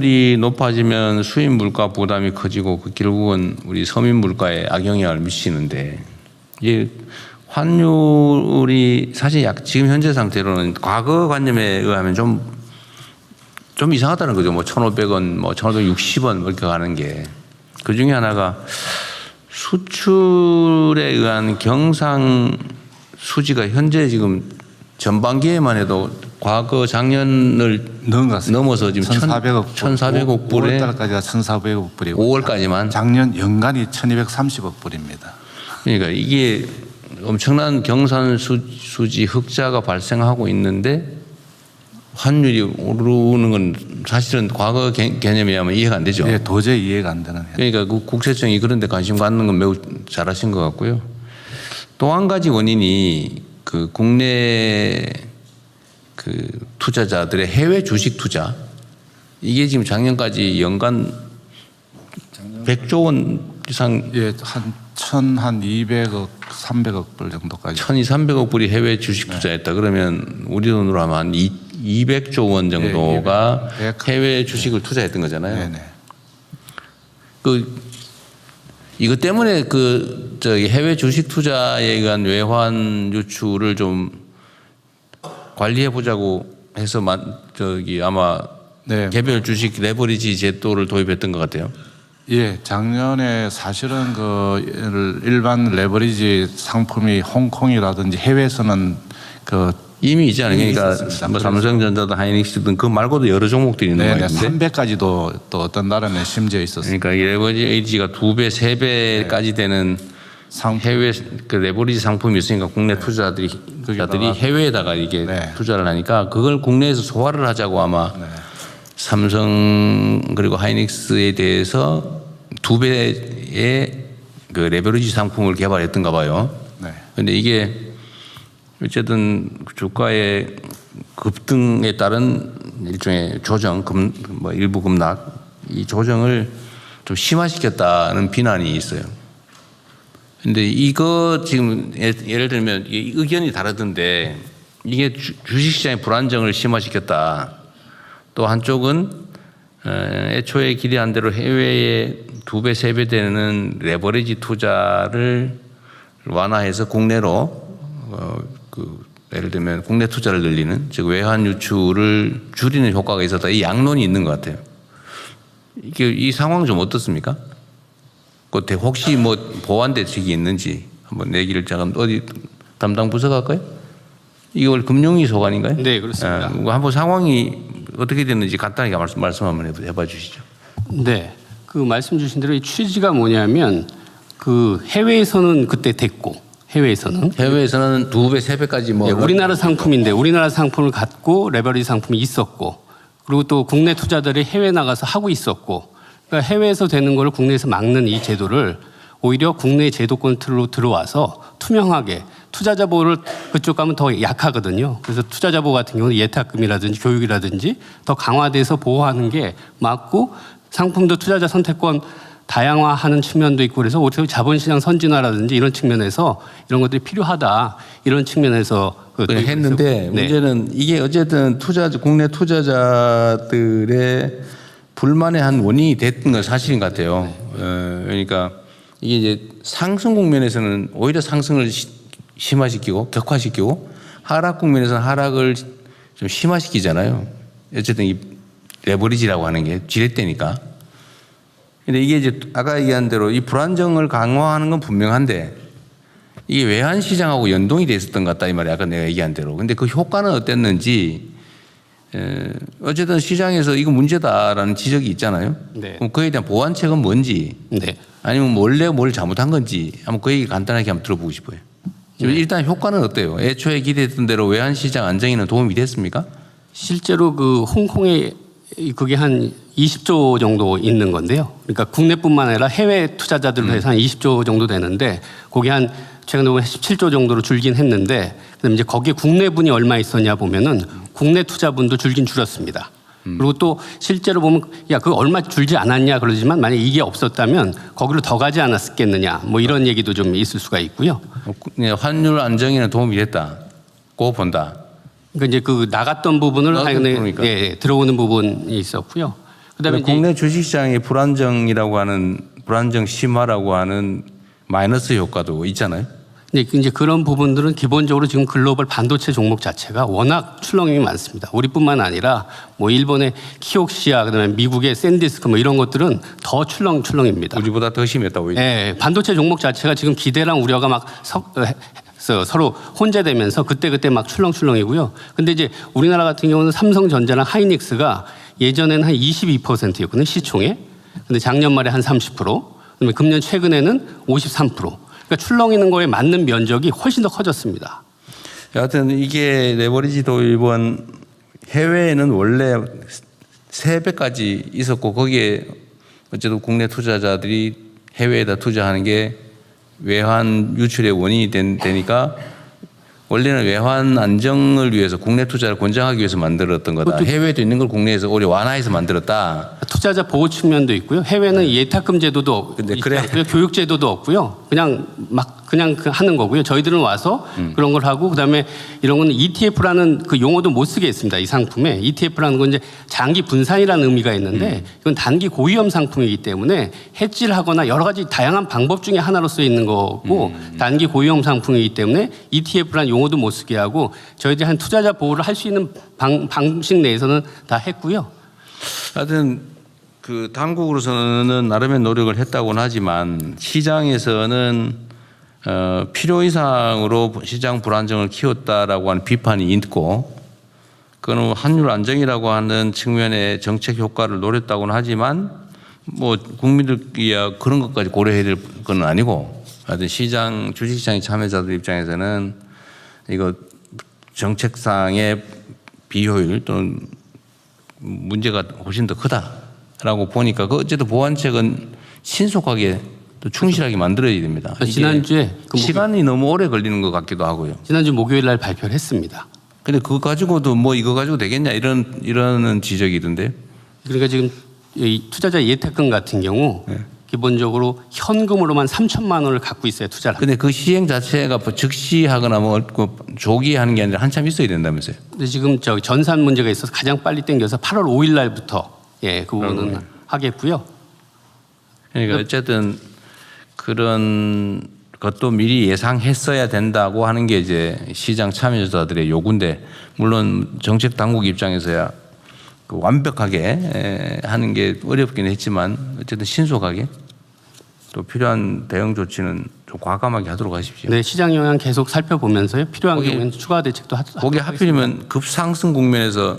환율이 높아지면 수입 물가 부담이 커지고 그 결국은 우리 서민 물가에 악영향을 미치는데 이게 환율이 사실 지금 현재 상태로는 과거 관념에 의하면 좀 이상하다는 거죠. 뭐 1,500원, 뭐 1,560원 이렇게 가는 게 그 중에 하나가 수출에 의한 경상 수지가 현재 지금 전반기에만 해도 과거 작년을 넘어서 지금 1,400억 불에 5월달까지가 1,400억 불이고 5월까지만 작년 연간이 1,230억 불입니다. 그러니까 이게 엄청난 경산 수지 흑자가 발생하고 있는데 환율이 오르는 건 사실은 과거 개념에 의하면 이해가 안 되죠. 네, 도저히 이해가 안 되는. 그러니까 그 국세청이 그런 데 관심 갖는 건 매우 잘하신 것 같고요. 또 한 가지 원인이 그 국내 그 투자자들의 해외 주식 투자 이게 지금 작년까지 연간 100조 원 이상 예, 한 1,200억, 300억 불 정도까지. 1,200~300억 불이 해외 주식 투자했다. 그러면 우리 돈으로 하면 한 200조 원 정도가 해외 주식을 투자했던 거잖아요. 네네. 이것 때문에 저기 해외 주식 투자에 의한 외환 유출을 좀 관리해 보자고 해서 아마 네. 개별 주식 레버리지 제도를 도입했던 것 같아요. 예, 작년에 사실은 일반 레버리지 상품이 홍콩이라든지 해외에서는 이미 있잖아요. 그러니까 뭐 삼성전자든 하이닉스든 그 말고도 여러 종목들이 있는 거 같은데 300까지도 또 어떤 나라는 심지어 있었어요. 그러니까 이 레버리지가 2배, 3배까지 되는 해외 레버리지 상품이 있으니까 국내 투자자들이 해외에다가 이게 투자를 하니까 그걸 국내에서 소화를 하자고 아마 삼성 그리고 하이닉스에 대해서 2배의 그 레버리지 상품을 개발했던가 봐요. 그런데 이게 어쨌든 주가의 급등에 따른 일종의 조정, 일부 급락, 이 조정을 좀 심화시켰다는 비난이 있어요. 근데 이거 지금 예를 들면 의견이 다르던데 이게 주식시장의 불안정을 심화시켰다. 또 한쪽은 애초에 기대한 대로 해외에 2배, 3배 되는 레버리지 투자를 완화해서 국내로 예를 들면 국내 투자를 늘리는 즉 외환 유출을 줄이는 효과가 있었다. 이 양론이 있는 것 같아요. 이 상황 좀 어떻습니까? 혹시 뭐 보완 대책이 있는지 한번 얘기를 잠깐 어디 담당 부서 갈까요? 이걸 금융위 소관인가요? 네, 그렇습니다. 한번 상황이 어떻게 됐는지 간단하게 말씀 한번 해봐 주시죠. 네, 그 말씀 주신 대로 이 취지가 뭐냐면 그 해외에서는 그때 됐고. 해외에서는 2배, 3배까지 뭐 네, 우리나라 상품인데 우리나라 상품을 갖고 레버리지 상품이 있었고 그리고 또 국내 투자들이 해외 나가서 하고 있었고 그러니까 해외에서 되는 걸 국내에서 막는 이 제도를 오히려 국내 제도권 틀로 들어와서 투명하게 투자자 보호를 그쪽 가면 더 약하거든요. 그래서 투자자 보호 같은 경우는 예탁금이라든지 교육이라든지 더 강화돼서 보호하는 게 맞고 상품도 투자자 선택권 다양화하는 측면도 있고 그래서 오히려 자본시장 선진화라든지 이런 측면에서 이런 것들이 필요하다 이런 측면에서 했는데 문제는 이게 어쨌든 국내 투자자들의 불만의 한 원인이 됐던 건 사실인 것 같아요. 그러니까 이게 이제 상승 국면에서는 오히려 상승을 심화시키고 격화시키고 하락 국면에서는 하락을 좀 심화시키잖아요. 어쨌든 이 레버리지라고 하는 게 지렛대니까. 근데 이게 이제 아까 얘기한 대로 이 불안정을 강화하는 건 분명한데 이게 외환 시장하고 연동이 돼 있었던 것 같다 이 말이야. 아까 내가 얘기한 대로. 근데 그 효과는 어땠는지 어쨌든 시장에서 이거 문제다라는 지적이 있잖아요. 네. 그럼 그에 대한 보완책은 뭔지 아니면 원래 뭘 잘못한 건지 한번 그 얘기 간단하게 한번 들어보고 싶어요. 일단 효과는 어때요? 애초에 기대했던 대로 외환 시장 안정에는 도움이 됐습니까? 실제로 그 홍콩에 그게 한 20조 정도 있는 건데요. 그러니까 국내뿐만 아니라 해외 투자자들로 해서 한 20조 정도 되는데 거기 한 최근에 보면 17조 정도로 줄긴 했는데 그다음에 이제 거기에 국내분이 얼마 있었냐 보면은 국내 투자분도 줄긴 줄었습니다. 그리고 또 실제로 보면 야 그거 얼마 줄지 않았냐 그러지만 만약 이게 없었다면 거기로 더 가지 않았겠느냐 뭐 이런 얘기도 좀 있을 수가 있고요. 환율 안정에는 도움이 됐다고 본다. 그러니까 이제 그 나갔던 부분을 그러니까. 들어오는 부분이 있었고요. 그다음에 이제 국내 주식시장의 불안정 심화라고 하는 마이너스 효과도 있잖아요. 네, 이제 그런 부분들은 기본적으로 지금 글로벌 반도체 종목 자체가 워낙 출렁임이 많습니다. 우리뿐만 아니라 뭐 일본의 키옥시아, 그다음에 미국의 샌디스크 뭐 이런 것들은 더 출렁입니다. 우리보다 더 심했다고. 네, 반도체 종목 자체가 지금 기대랑 우려가 막 서로 혼재되면서 그때 막 출렁이고요. 근데 이제 우리나라 같은 경우는 삼성전자랑 하이닉스가 예전에는 한 22%였거든요, 시총에. 근데 작년 말에 한 30%, 그다음에 금년 최근에는 53%. 그러니까 출렁이는 거에 맞는 면적이 훨씬 더 커졌습니다. 여하튼 이게 레버리지 도입은 해외에는 원래 3배까지 있었고 거기에 어쨌든 국내 투자자들이 해외에다 투자하는 게 외환 유출의 원인이 되니까 원래는 외환 안정을 위해서 국내 투자를 권장하기 위해서 만들었던 거다. 해외에도 있는 걸 국내에서 오히려 완화해서 만들었다. 투자자 보호 측면도 있고요. 해외는 예탁금 제도도 있고요. 교육 제도도 없고요. 그냥 하는 거고요. 저희들은 와서 그런 걸 하고 그다음에 이런 거는 ETF라는 그 용어도 못 쓰게 했습니다. 이 상품에 ETF라는 건 이제 장기 분산이라는 의미가 있는데 이건 단기 고위험 상품이기 때문에 해지를 하거나 여러 가지 다양한 방법 중에 하나로 쓰여 있는 거고 단기 고위험 상품이기 때문에 ETF라는 용어도 못 쓰게 하고 저희들이 한 투자자 보호를 할 수 있는 방식 내에서는 다 했고요. 하여튼 그 당국으로서는 나름의 노력을 했다고는 하지만 시장에서는 필요 이상으로 시장 불안정을 키웠다라고 하는 비판이 있고 그건 환율 안정이라고 하는 측면의 정책 효과를 노렸다고는 하지만 뭐 국민들이야 그런 것까지 고려해야 될 건 아니고 하여튼 시장 주식시장의 참여자들 입장에서는 이거 정책상의 비효율 또는 문제가 훨씬 더 크다라고 보니까 그 어쨌든 보완책은 신속하게 또 충실하게 만들어야 됩니다. 지난주에 시간이 너무 오래 걸리는 것 같기도 하고요. 지난주 목요일 날 발표를 했습니다. 근데 그거 가지고도 뭐 이거 가지고 되겠냐 이런 지적이던데요. 그러니까 지금 이 투자자 예탁금 같은 경우 기본적으로 현금으로만 3천만 원을 갖고 있어야 투자를 합니다. 근데 그 시행 자체가 즉시 하거나 뭐 조기에 하는 게 아니라 한참 있어야 된다면서요. 근데 지금 저 전산 문제가 있어서 가장 빨리 땡겨서 8월 5일 날부터 그 부분은 하겠고요. 그러니까 어쨌든 그런 것도 미리 예상했어야 된다고 하는 게 이제 시장 참여자들의 요구인데 물론 정책 당국 입장에서야 그 완벽하게 하는 게 어렵긴 했지만 어쨌든 신속하게 또 필요한 대응 조치는 좀 과감하게 하도록 하십시오. 네, 시장 영향 계속 살펴보면서요. 필요한 경우에는 추가 대책도 거기 하필이면 급상승 국면에서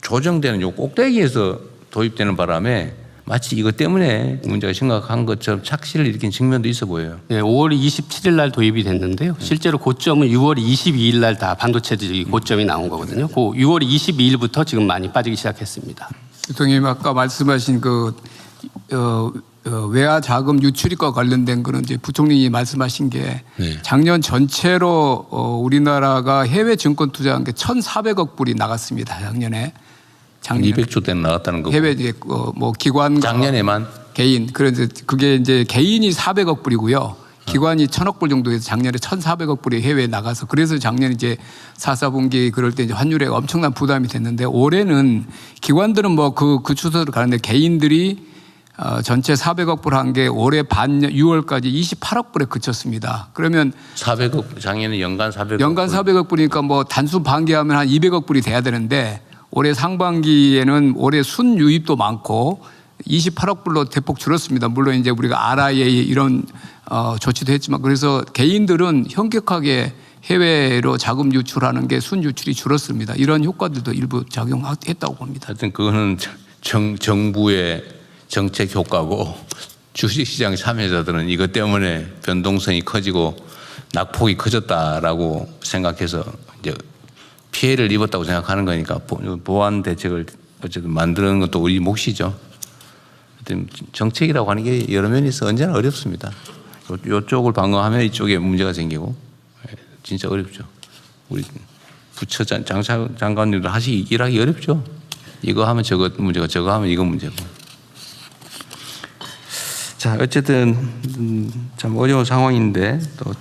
조정되는 요 꼭대기에서 도입되는 바람에 마치 이것 때문에 문제가 심각한 것처럼 착시를 일으킨 측면도 있어 보여요. 네, 5월 27일 날 도입이 됐는데요. 실제로 고점은 6월 22일 날 다 반도체들이 고점이 나온 거거든요. 그 6월 22일부터 지금 많이 빠지기 시작했습니다. 대통령님 아까 말씀하신 그 외화 자금 유출입과 관련된 거는 이제 부총리님이 말씀하신 게 작년 전체로 우리나라가 해외 증권 투자한 게 1,400억 불이 나갔습니다. 작년에. 200조 대는 나갔다는 거고. 해외 뭐 기관 작년에만 개인 그런데 그게 이제 개인이 400억 불이고요. 기관이 1,000억 불 정도 해서 작년에 1,400억 불이 해외에 나가서 그래서 작년 이제 4, 4분기 그럴 때 이제 환율에 엄청난 부담이 됐는데 올해는 기관들은 뭐 그 추세로 가는데 개인들이 전체 400억 불 한 게 올해 반년 6월까지 28억 불에 그쳤습니다. 그러면 400억 작년에 연간 400억 연간 400억 불이니까 뭐 단순 반기하면 한 200억 불이 돼야 되는데 올해 상반기에는 올해 순유입도 많고 28억 불로 대폭 줄었습니다. 물론 이제 우리가 RIA 이런 조치도 했지만 그래서 개인들은 현격하게 해외로 자금 유출하는 게 순유출이 줄었습니다. 이런 효과들도 일부 작용했다고 봅니다. 하여튼 그거는 정부의 정책 효과고 주식시장 참여자들은 이것 때문에 변동성이 커지고 낙폭이 커졌다라고 생각해서 이제 피해를 입었다고 생각하는 거니까 보완 대책을 어쨌든 만드는 것도 우리 몫이죠. 정책이라고 하는 게 여러 면이 있어 언제나 어렵습니다. 이쪽을 방어하면 이쪽에 문제가 생기고 진짜 어렵죠. 우리 부처 장관님들 일하기 어렵죠. 이거 하면 저거 문제고 저거 하면 이거 문제고. 자 어쨌든 참 어려운 상황인데 또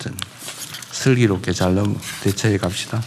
슬기롭게 잘 대처해 갑시다.